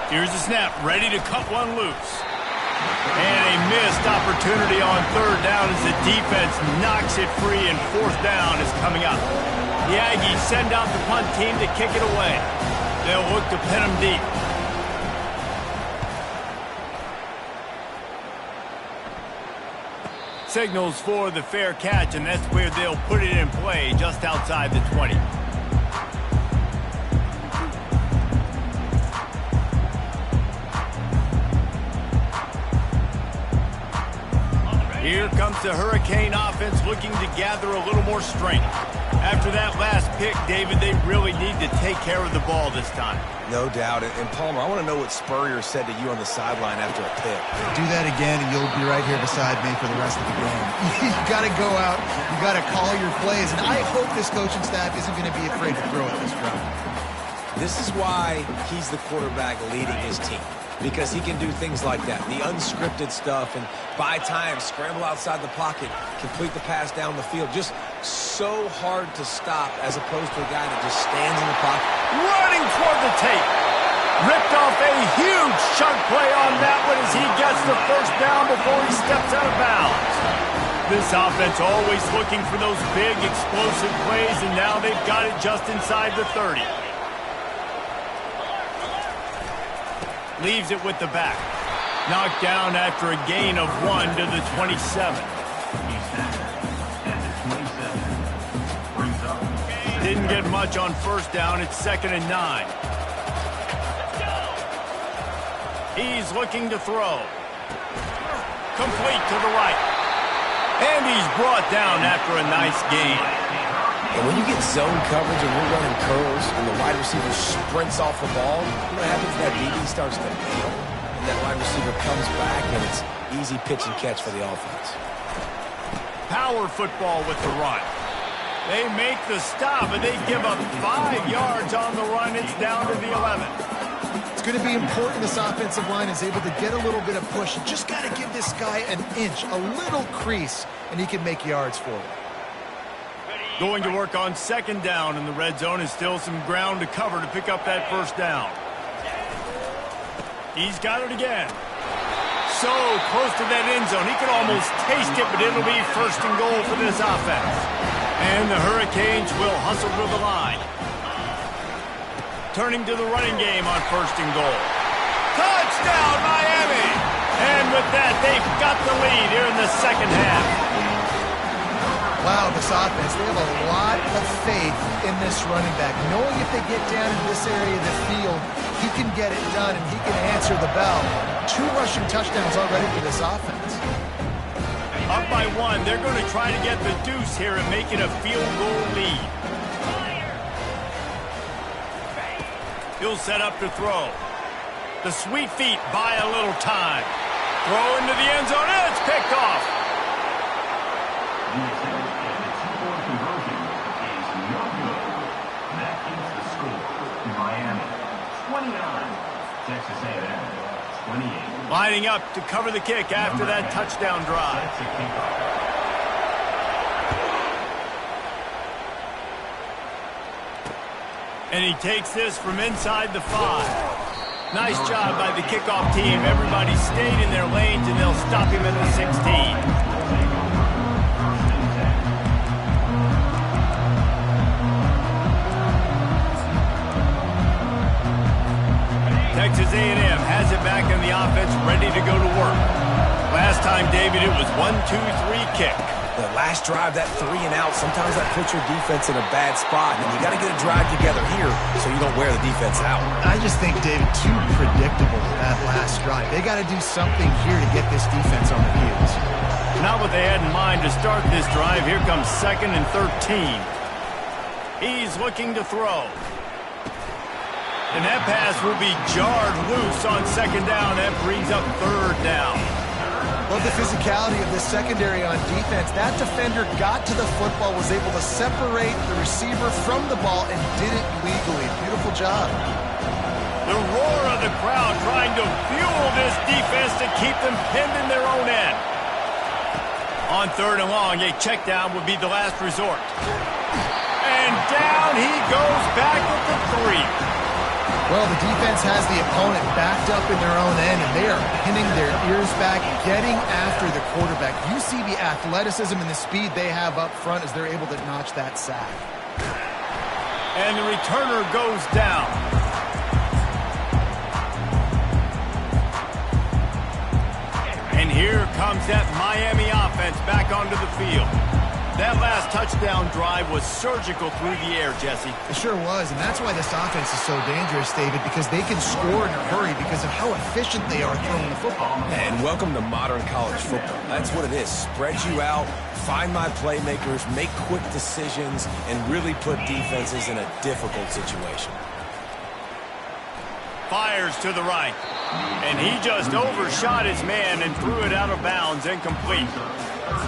Here's the snap, ready to cut one loose. And a missed opportunity on 3rd down as the defense knocks it free, and 4th down is coming up. The Aggies send out the punt team to kick it away. They'll look to pin them deep. Signals for the fair catch, and that's where they'll put it in play just outside the 20. Here comes the Hurricane offense looking to gather a little more strength. After that last pick, David, they really need to take care of the ball this time. No doubt. And Palmer, I want to know what Spurrier said to you on the sideline after a pick. Do that again, and you'll be right here beside me for the rest of the game. You got to go out. You got to call your plays. And I hope this coaching staff isn't going to be afraid to throw at this drive. This is why he's the quarterback leading his team. Because he can do things like that, the unscripted stuff, and buy time, scramble outside the pocket, complete the pass down the field. Just so hard to stop as opposed to a guy that just stands in the pocket. Running toward the tape. Ripped off a huge chunk play on that one as he gets the first down before he steps out of bounds. This offense always looking for those big, explosive plays, and now they've got it just inside the 30. Leaves it with the back. Knocked down after a gain of 1 to the 27. Didn't get much on first down. It's 2nd and 9. He's looking to throw. Complete to the right. And he's brought down after a nice gain. And when you get zone coverage and we're running curls and the wide receiver sprints off the ball, what happens? That DB starts to bail, and that wide receiver comes back, and it's easy pitch and catch for the offense. Power football with the run. They make the stop, and they give up 5 yards on the run. It's down to the 11. It's going to be important this offensive line is able to get a little bit of push. You just got to give this guy an inch, a little crease, and he can make yards for it. Going to work on 2nd down in the red zone, and still some ground to cover to pick up that first down. He's got it again. So close to that end zone. He could almost taste it, but it'll be 1st and goal for this offense. And the Hurricanes will hustle to the line. Turning to the running game on 1st and goal. Touchdown! Touchdown, Miami! And with that, they've got the lead here in the second half. Wow, this offense, they have a lot of faith in this running back, knowing if they get down in this area of the field, he can get it done and he can answer the bell. 2 rushing touchdowns already for this offense. Up by 1, they're going to try to get the deuce here and make it a field goal lead. He'll set up to throw. The sweet feet buy a little time. Throw into the end zone, and it's picked off. The attempt at the 2-point conversion is no good. That keeps the score. Miami 29, Texas A&M 28. Lining up to cover the kick after that touchdown drive. That's a kickoff. And he takes this from inside the 5. Nice job by the kickoff team. Everybody stayed in their lanes, and they'll stop him at the 16. Texas A&M has it back in the offense, ready to go to work. Last time, David, it was 1-2-3 kick. The last drive, that 3 and out, sometimes that puts your defense in a bad spot, and you got to get a drive together here so you don't wear the defense out. I just think, David, too predictable that last drive. They got to do something here to get this defense on the heels. Not what they had in mind to start this drive. Here comes 2nd and 13. He's looking to throw. And that pass will be jarred loose on 2nd down. That brings up 3rd down. Love the physicality of this secondary on defense. That defender got to the football, was able to separate the receiver from the ball, and did it legally. Beautiful job. The roar of the crowd trying to fuel this defense to keep them pinned in their own end. On 3rd and long, a check down would be the last resort. And down he goes back with the 3. Well, the defense has the opponent backed up in their own end, and they are pinning their ears back, getting after the quarterback. You see the athleticism and the speed they have up front as they're able to notch that sack. And the returner goes down. And here comes that Miami offense back onto the field. That last touchdown drive was surgical through the air, Jesse. It sure was, and that's why this offense is so dangerous, David, because they can score in a hurry because of how efficient they are throwing the football. And welcome to modern college football. That's what it is. Spread you out, find my playmakers, make quick decisions, and really put defenses in a difficult situation. Fires to the right. And he just overshot his man and threw it out of bounds, incomplete.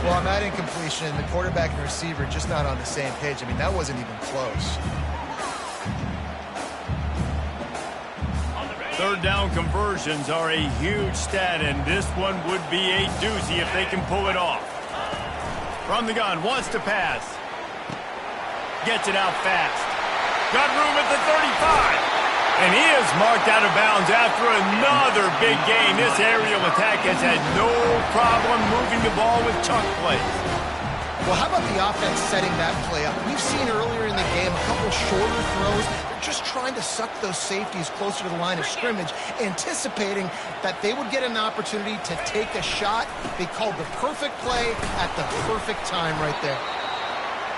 Well, on that incompletion, the quarterback and receiver just not on the same page. I mean, that wasn't even close. 3rd down conversions are a huge stat, and this one would be a doozy if they can pull it off. From the gun, wants to pass. Gets it out fast. Got room at the 35. And he is marked out of bounds after another big game. This aerial attack has had no problem moving the ball with chunk plays. Well, how about the offense setting that play up? We've seen earlier in the game a couple shorter throws. They're just trying to suck those safeties closer to the line of scrimmage, anticipating that they would get an opportunity to take a shot. They called the perfect play at the perfect time right there.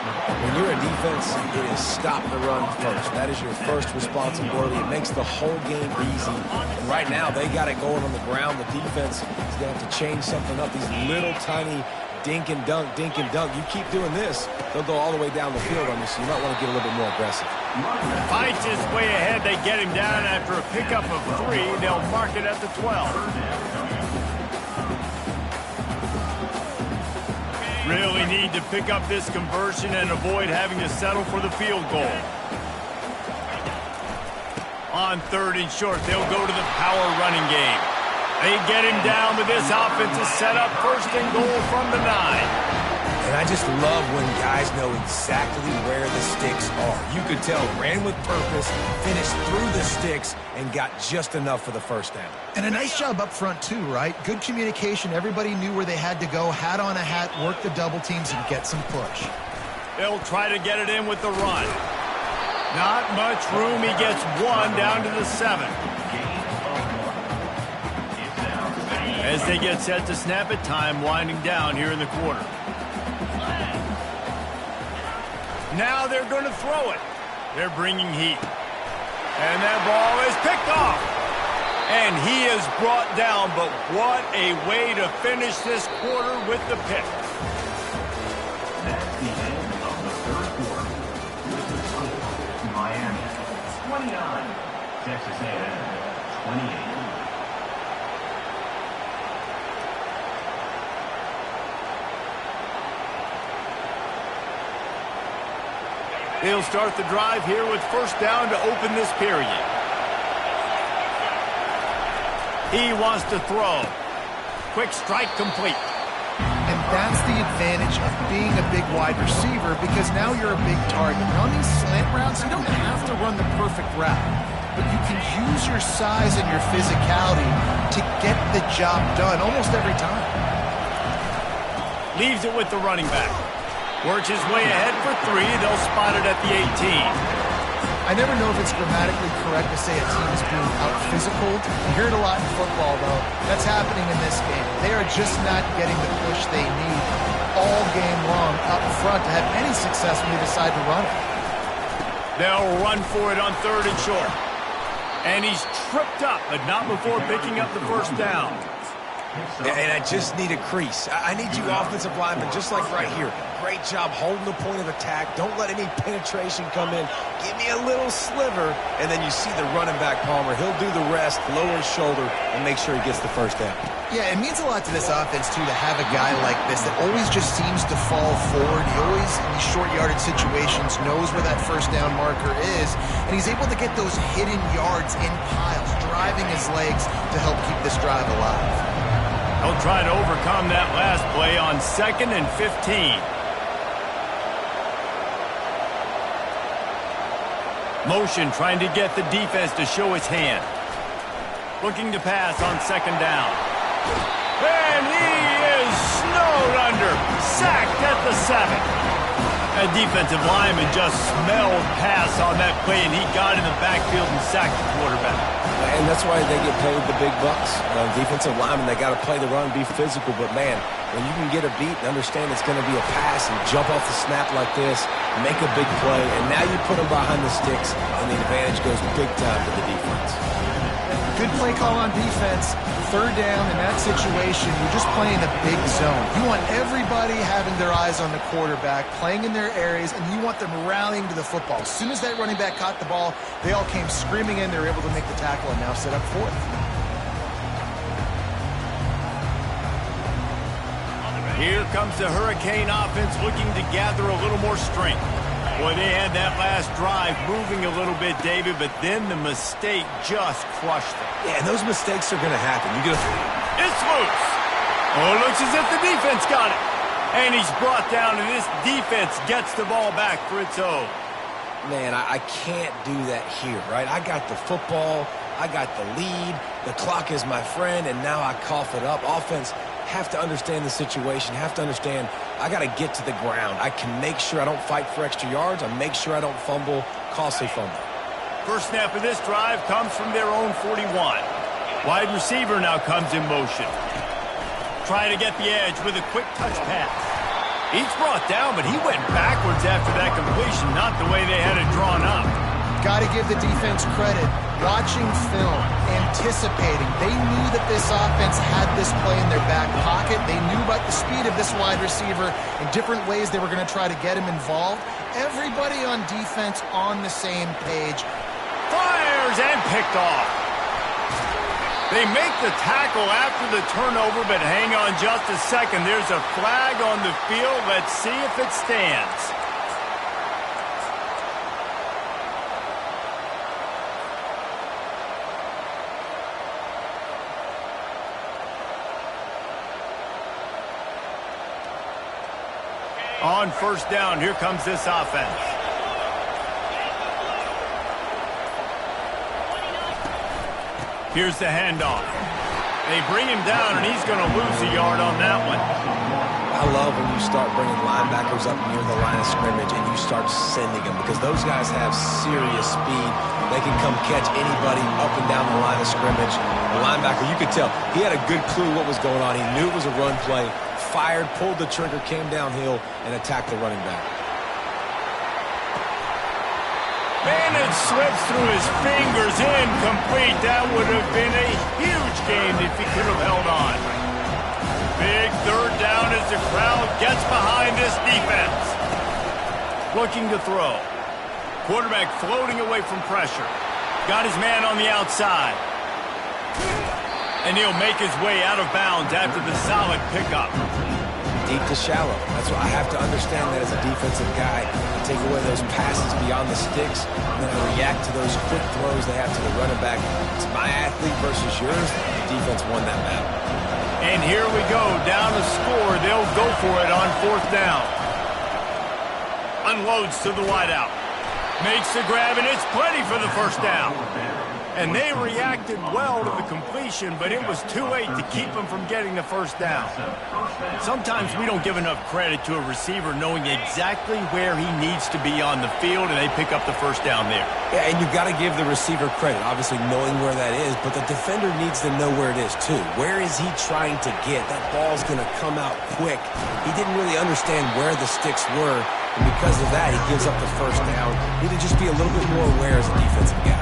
When you're a defense, it is stop the run first. That is your first responsibility. It makes the whole game easy. And right now, they got it going on the ground. The defense is going to have to change something up. These little tiny dink and dunk, dink and dunk. You keep doing this, they'll go all the way down the field on you, so you might want to get a little bit more aggressive. Fights his way ahead. They get him down after a pickup of 3. They'll mark it at the 12. Really need to pick up this conversion and avoid having to settle for the field goal. On 3rd and short, they'll go to the power running game. They get him down, but this offense is set up 1st and goal from the 9. And I just love when guys know exactly where the sticks are. You could tell, ran with purpose, finished through the sticks, and got just enough for the 1st down. And a nice job up front, too, right? Good communication. Everybody knew where they had to go. Hat on a hat, work the double teams, and get some push. They'll try to get it in with the run. Not much room. He gets 1 down to the 7. as they get set to snap it, time winding down here in the quarter. Now they're going to throw it. They're bringing heat. And that ball is picked off. And he is brought down, but what a way to finish this quarter with the pick. That's the end of the third quarter. With the score, Miami 29, Texas A&M 28. They'll start the drive here with first down to open this period. He wants to throw. Quick strike complete. And that's the advantage of being a big wide receiver, because now you're a big target. And on these slant routes, you don't have to run the perfect route, but you can use your size and your physicality to get the job done almost every time. Leaves it with the running back. Works his way ahead for 3. They'll spot it at the 18. I never know if it's grammatically correct to say a team is being out-physical. You hear it a lot in football, though. That's happening in this game. They are just not getting the push they need all game long up front to have any success when they decide to run it. They'll run for it on 3rd and short. And he's tripped up, but not before picking up the first down. And I just need a crease. I need you offensive linemen, just like right here. Great job holding the point of attack. Don't let any penetration come in. Give me a little sliver, and then you see the running back, Palmer. He'll do the rest, lower his shoulder, and make sure he gets the first down. Yeah, it means a lot to this offense, too, to have a guy like this that always just seems to fall forward. He always, in these short yardage situations, knows where that first down marker is, and he's able to get those hidden yards in piles, driving his legs to help keep this drive alive. He'll try to overcome that last play on 2nd and 15. Motion trying to get the defense to show his hand. Looking to pass on 2nd down. And he is snowed under. Sacked at the 7. A defensive lineman just smelled pass on that play, and he got in the backfield and sacked the quarterback. And that's why they get paid the big bucks. Defensive linemen, they got to play the run, be physical. But, man, when you can get a beat and understand it's going to be a pass and jump off the snap like this, make a big play, and now you put them behind the sticks, and the advantage goes big time to the defense. Good play call on defense. 3rd down in that situation, you're just playing a big zone. You want everybody having their eyes on the quarterback, playing in their areas, and you want them rallying to the football. As soon as that running back caught the ball, they all came screaming in. They were able to make the tackle and now set up 4th. Here comes the Hurricane offense looking to gather a little more strength. Boy, they had that last drive moving a little bit, David, but then the mistake just crushed them. Yeah, and those mistakes are going to happen. It's loose. Oh, it looks as if the defense got it. And he's brought down, and this defense gets the ball back for its own. Man, I can't do that here, right? I got the football. I got the lead. The clock is my friend, and now I cough it up. Offense have to understand the situation, have to understand I got to get to the ground. I can make sure I don't fight for extra yards. I make sure I don't fumble, costly fumble. First snap of this drive comes from their own 41. Wide receiver now comes in motion. Try to get the edge with a quick touch pass. He's brought down, but he went backwards after that completion, not the way they had it drawn up. Got to give the defense credit. Watching film, anticipating. They knew that this offense had this play in their back pocket. They knew about the speed of this wide receiver and different ways they were going to try to get him involved. Everybody on defense on the same page. Fires and picked off. They make the tackle after the turnover, but hang on just a second. There's a flag on the field. Let's see if it stands. On first down, here comes this offense. Here's the handoff. They bring him down, and he's going to lose a yard on that one. I love when you start bringing linebackers up near the line of scrimmage and you start sending them because those guys have serious speed. They can come catch anybody up and down the line of scrimmage. The linebacker, you could tell, he had a good clue what was going on. He knew it was a run play, fired, pulled the trigger, came downhill, and attacked the running back. Man, it slips through his fingers, incomplete. That would have been a huge game if he could have held on. Big third down as the crowd gets behind this defense. Looking to throw. Quarterback floating away from pressure. Got his man on the outside. And he'll make his way out of bounds after the solid pickup. Deep to shallow. That's what I have to understand that as a defensive guy. I take away those passes beyond the sticks, and then I react to those quick throws they have to the running back. It's my athlete versus yours. The defense won that battle. And here we go, down a score. They'll go for it on fourth down. Unloads to the wideout. Makes the grab, and it's plenty for the first down. And they reacted well to the completion, but it was too late to keep them from getting the first down. Sometimes we don't give enough credit to a receiver knowing exactly where he needs to be on the field, and they pick up the first down there. Yeah, and you've got to give the receiver credit, obviously knowing where that is, but the defender needs to know where it is too. Where is he trying to get? That ball's going to come out quick. He didn't really understand where the sticks were, and because of that, he gives up the first down. Need to just be a little bit more aware as a defensive guy.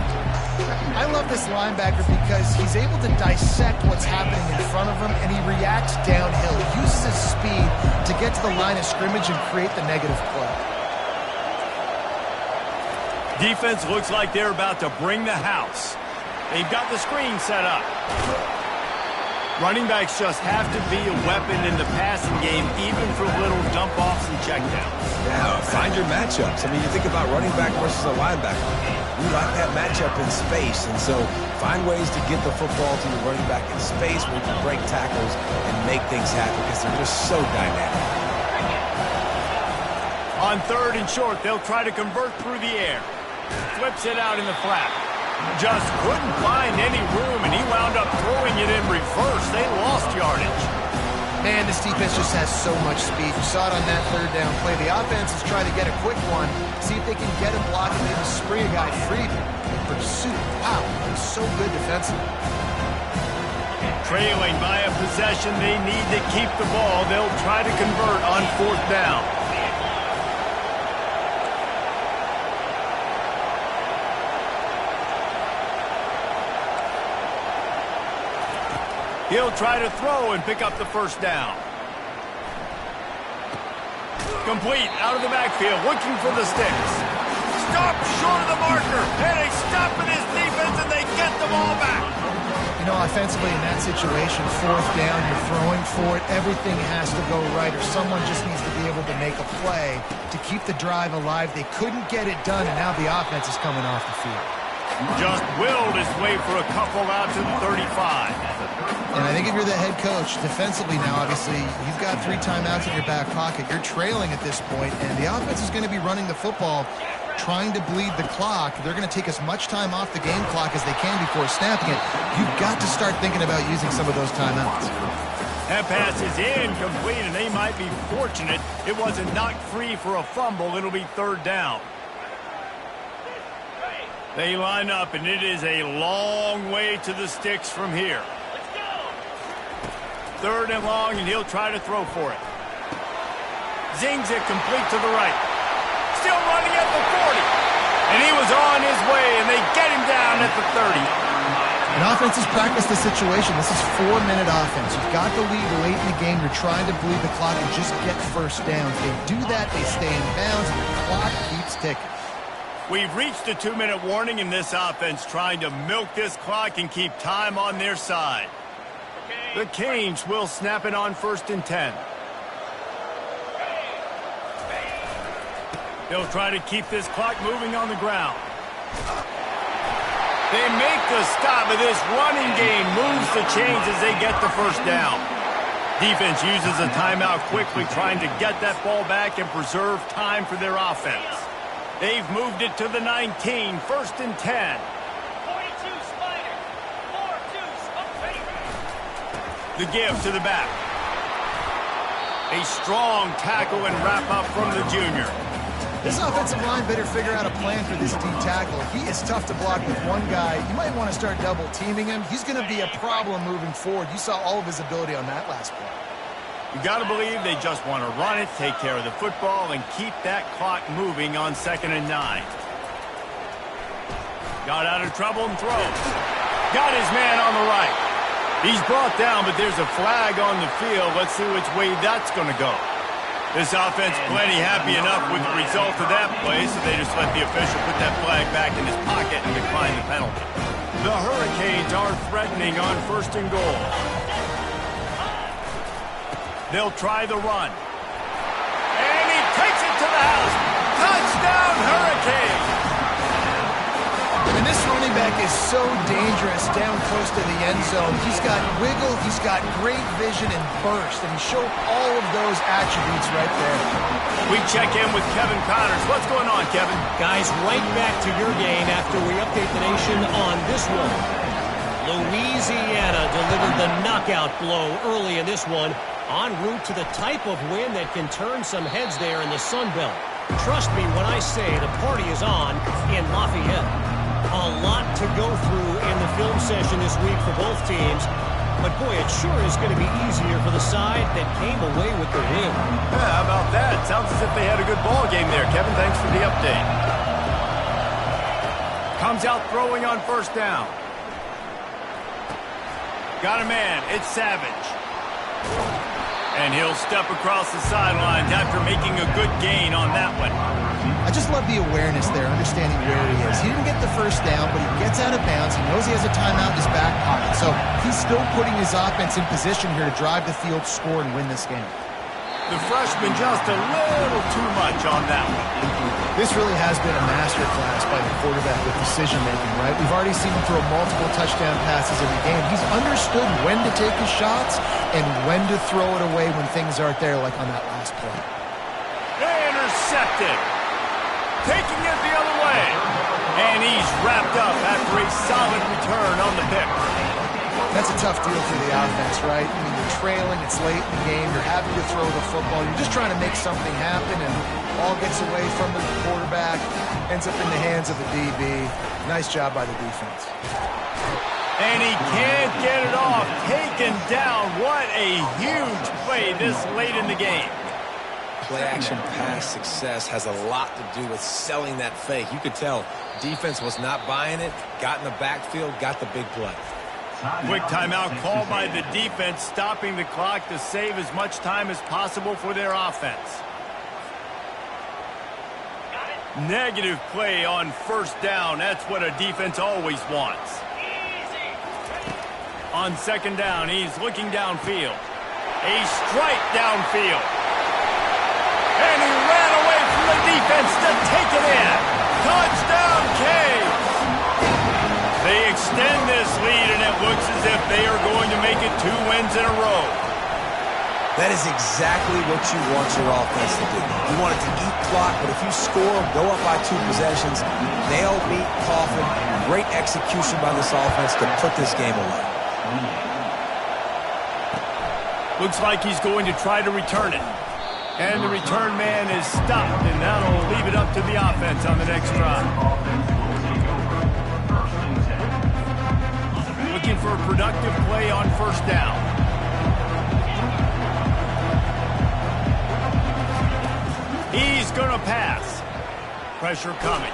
I love this linebacker because he's able to dissect what's happening in front of him, and he reacts downhill. He uses his speed to get to the line of scrimmage and create the negative play. Defense looks like they're about to bring the house. They've got the screen set up. Running backs just have to be a weapon in the passing game, even for little dump-offs and checkdowns. Yeah, find your matchups. I mean, you think about running back versus a linebacker. We like that matchup in space, and so find ways to get the football to your running back in space where you can break tackles and make things happen because they're just so dynamic. On third and short, they'll try to convert through the air. Flips it out in the flat. Just couldn't find any room, and he wound up throwing it in reverse. They lost yardage. Man, this defense just has so much speed. You saw it on that third down play. The offense is trying to get a quick one, see if they can get a block and maybe spree a guy free. Pursuit, wow, it's so good defensively. Trailing by a possession, they need to keep the ball. They'll try to convert on fourth down. He'll try to throw and pick up the first down. Complete out of the backfield, looking for the sticks. Stop short of the marker, and they stop with his defense, and they get the ball back. You know, offensively in that situation, fourth down, you're throwing for it. Everything has to go right, or someone just needs to be able to make a play to keep the drive alive. They couldn't get it done, and now the offense is coming off the field. Just willed his way for a couple out to the 35. And I think if you're the head coach, defensively now, obviously, you've got 3 timeouts in your back pocket. You're trailing at this point, and the offense is going to be running the football, trying to bleed the clock. They're going to take as much time off the game clock as they can before snapping it. You've got to start thinking about using some of those timeouts. That pass is incomplete, and they might be fortunate it wasn't knocked free for a fumble. It'll be third down. They line up, and it is a long way to the sticks from here. Third and long, and he'll try to throw for it. Zings it complete to the right. Still running at the 40. And he was on his way, and they get him down at the 30. And offense has practiced the situation. This is 4-minute offense. You've got the lead late in the game. You're trying to bleed the clock and just get first downs. They do that, they stay in bounds, and the clock keeps ticking. We've reached a 2-minute warning in this offense, trying to milk this clock and keep time on their side. The Canes will snap it on 1st and 10. They'll try to keep this clock moving on the ground. They make the stop, but this running game moves the chains as they get the first down. Defense uses a timeout quickly, trying to get that ball back and preserve time for their offense. They've moved it to the 19, 1st and 10. The give to the back. A strong tackle and wrap-up from the junior. This offensive line better figure out a plan for this D tackle. He is tough to block with one guy. You might want to start double-teaming him. He's going to be a problem moving forward. You saw all of his ability on that last play. You got to believe they just want to run it, take care of the football, and keep that clock moving on 2nd and 9. Got out of trouble and throws. Got his man on the right. He's brought down, but there's a flag on the field. Let's see which way that's going to go. This offense plenty happy enough with the result of that play, so they just let the official put that flag back in his pocket and decline the penalty. The Hurricanes are threatening on 1st and goal. They'll try the run. And he takes it to the house. Touchdown, Hurricanes! And this running back is so dangerous down close to the end zone. He's got wiggle, he's got great vision and burst, and he showed all of those attributes right there. We check in with Kevin Connors. What's going on, Kevin? Guys, right back to your game after we update the nation on this one. Louisiana delivered the knockout blow early in this one, en route to the type of win that can turn some heads there in the Sun Belt. Trust me when I say the party is on in Lafayette. A lot to go through in the film session this week for both teams. But, boy, it sure is going to be easier for the side that came away with the win. Yeah, how about that? Sounds as if they had a good ball game there. Kevin, thanks for the update. Comes out throwing on 1st down. Got a man. It's Savage. And he'll step across the sidelines after making a good gain on that one. I just love the awareness there, understanding where he is. He didn't get the 1st down, but he gets out of bounds. He knows he has a timeout in his back pocket. So he's still putting his offense in position here to drive the field, score, and win this game. The freshman just a little too much on that one. This really has been a masterclass by the quarterback with decision-making, right? We've already seen him throw multiple touchdown passes in the game. He's understood when to take his shots and when to throw it away when things aren't there, like on that last play. Intercepted. Taking it the other way. And he's wrapped up after a solid return on the pick. That's a tough deal for the offense, right? I mean, you're trailing, it's late in the game, you're having to throw the football, you're just trying to make something happen, and ball gets away from the quarterback, ends up in the hands of the DB. Nice job by the defense. And he can't get it off. Taken down. What a huge play this late in the game. Play-action pass success has a lot to do with selling that fake. You could tell defense was not buying it, got in the backfield, got the big play. Quick timeout called by the defense, stopping the clock to save as much time as possible for their offense. Negative play on 1st down. That's what a defense always wants. On 2nd down, he's looking downfield. A strike downfield. And he ran away from the defense to take it in. Touchdown, Canes! They extend this lead, and it looks as if they are going to make it 2 wins in a row. That is exactly what you want your offense to do. You want it to eat clock, but if you score, go up by 2 possessions, nail, beat, coffin, great execution by this offense to put this game away. Looks like he's going to try to return it. And the return man is stopped, and that'll leave it up to the offense on the next drive. Looking for a productive play on 1st down. He's going to pass. Pressure coming.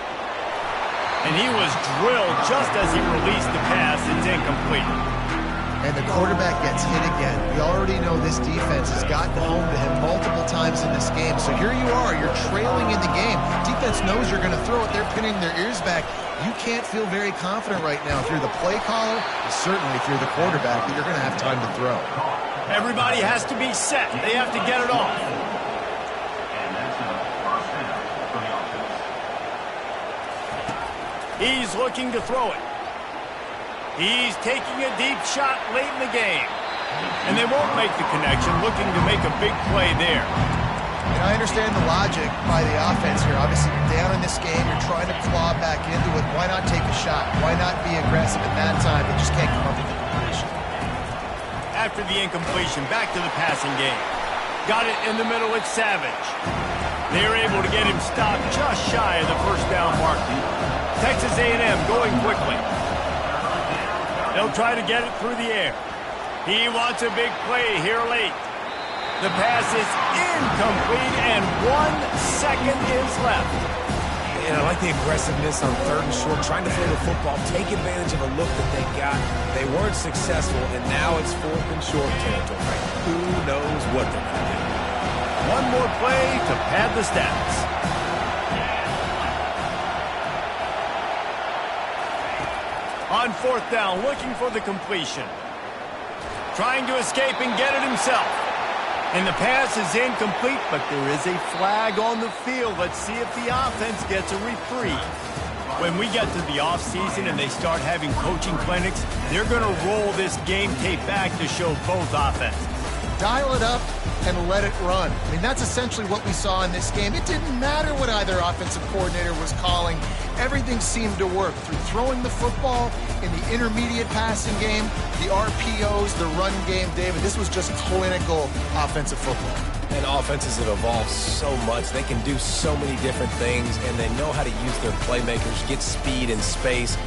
And he was drilled just as he released the pass. It's incomplete. And the quarterback gets hit again. We already know this defense has gotten home to him multiple times in this game. So here you are, you're trailing in the game. Defense knows you're going to throw it. They're pinning their ears back. You can't feel very confident right now if you're the play caller, and certainly if you're the quarterback, that you're going to have time to throw. Everybody has to be set. They have to get it off. And that's a 1st down for the offense. He's looking to throw it. He's taking a deep shot late in the game. And they won't make the connection, looking to make a big play there. And I understand the logic by the offense here. Obviously, you're down in this game. You're trying to claw back into it. Why not take a shot? Why not be aggressive at that time? They just can't come up with the completion. After the incompletion, back to the passing game. Got it in the middle with Savage. They're able to get him stopped just shy of the first down mark. Texas A&M going quickly. They'll try to get it through the air. He wants a big play here late. The pass is incomplete, and 1 second is left. And I like the aggressiveness on 3rd and short, trying to throw the football, take advantage of a look that they got. They weren't successful, and now it's 4th and short territory. Who knows what they're going to do? One more play to pad the stats. On 4th down, looking for the completion. Trying to escape and get it himself. And the pass is incomplete, but there is a flag on the field. Let's see if the offense gets a reprieve. When we get to the offseason and they start having coaching clinics, they're going to roll this game tape back to show both offenses. Dial it up and let it run. I mean, that's essentially what we saw in this game. It didn't matter what either offensive coordinator was calling. Everything seemed to work through throwing the football in the intermediate passing game, the RPOs, the run game. David, this was just clinical offensive football. And offenses have evolved so much. They can do so many different things, and they know how to use their playmakers, get speed and space.